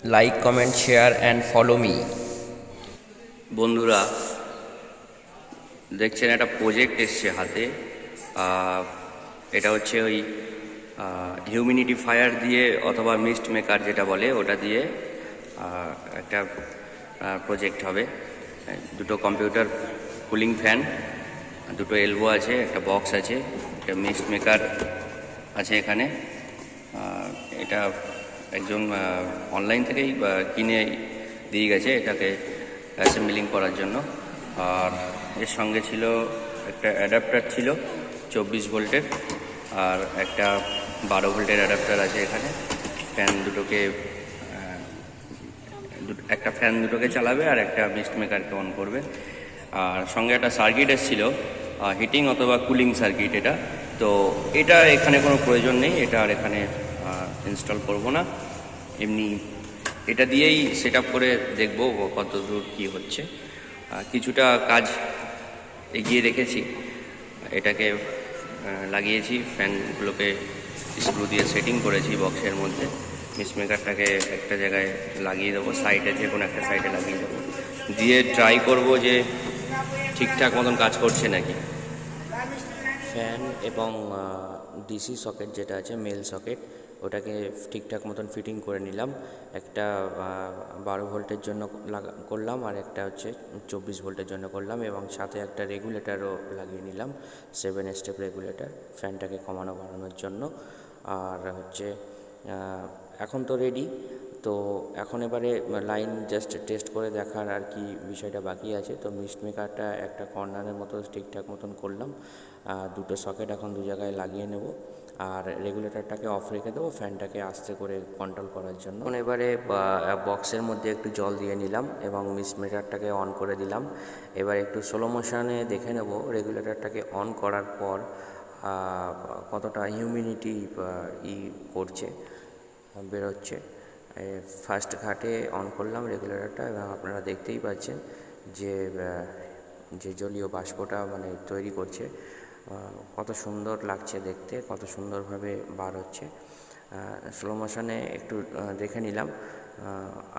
Like, comment, share and follow me. বন্ধুরা, দেখছেন একটা প্রজেক্ট এসছে হাতে। এটা হচ্ছে ওই হিউমিডিফায়ার দিয়ে অথবা মিস্ট মেকার যেটা বলে ওটা দিয়ে একটা প্রজেক্ট হবে। দুটো কম্পিউটার কুলিং ফ্যান, দুটো এলবো আছে, একটা বক্স আছে, একটা মিস্ট মেকার আছে এখানে। এটা একজন অনলাইন থেকেই কিনে দিয়ে গেছে এটাকে অ্যাসেম্বলিং করার জন্য। আর এর সঙ্গে ছিল একটা অ্যাডাপ্টার ছিল 24 ভোল্টের, আর একটা 12 ভোল্টের অ্যাডাপ্টার আছে এখানে। ফ্যান দুটোকে একটা ফ্যান দুটোকে চালাবে আর একটা মিস্ট মেকারকে অন করবে। আর সঙ্গে একটা সার্কিট এসেছিল, হিটিং অথবা কুলিং সার্কিট। তো এটা এখানে কোনো প্রয়োজন নেই, এটা আর এখানে ইনস্টল করব না। এমনি এটা দিয়েই সেট আপ করে দেখব কত দূর কী হচ্ছে। কিছুটা কাজ এগিয়ে রেখেছি, এটাকে লাগিয়েছি, ফ্যানগুলোকে স্ক্রু দিয়ে সেটিং করেছি বক্সের মধ্যে। মিস্ট মেকারটাকে একটা জায়গায় লাগিয়ে দেবো, সাইডে যে কোনো একটা সাইডে লাগিয়ে দেবো, দিয়ে ট্রাই করব যে ঠিকঠাক মতন কাজ করছে নাকি। ফ্যান এবং ডিসি সকেট যেটা আছে, মেল সকেট, ওটাকে ঠিকঠাক মতন ফিটিং করে নিলাম। একটা 12 ভোল্টের জন্য করলাম, আর একটা হচ্ছে 24 ভোল্টের জন্য করলাম, এবং সাথে একটা রেগুলেটরও লাগিয়ে নিলাম, 7 স্টেপ রেগুলেটর, ফ্যানটাকে কমানো বাড়ানোর জন্য। আর হচ্ছে এখন তো রেডি। তো এখন এবারে লাইন জাস্ট টেস্ট করে দেখার আর কি বিষয়টা বাকি আছে। তো মিস্ট মেকারটা একটা কর্নারের মতো ঠিকঠাক মতন করলাম, দুটো সকেট এখন দু জায়গায় লাগিয়ে নেব, আর রেগুলেটরটাকে অফ রেখে দেবো ফ্যানটাকে আস্তে করে কন্ট্রোল করার জন্য। এখন এবারে বক্সের মধ্যে একটু জল দিয়ে নিলাম এবং মিস্ট মেকারটাকে অন করে দিলাম। এবার একটু স্লো মোশনে দেখে নেব রেগুলেটরটাকে অন করার পর কতটা হিউমিডিটি করছে, বেরোচ্ছে। ফার্স্ট ঘাটে অন করলাম রেগুলেটরটা, এবং আপনারা দেখতেই পাচ্ছেন যে যে জলীয় বাষ্পটা মানে তৈরি করছে, কত সুন্দর লাগছে দেখতে, কত সুন্দরভাবে বার হচ্ছে। স্লো মোশনে একটু দেখে নিলাম।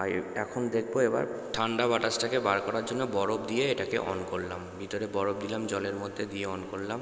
আর এখন দেখবো এবার ঠান্ডা বাতাসটাকে বার করার জন্য বরফ দিয়ে এটাকে অন করলাম। ভিতরে বরফ দিলাম, জলের মধ্যে দিয়ে অন করলাম।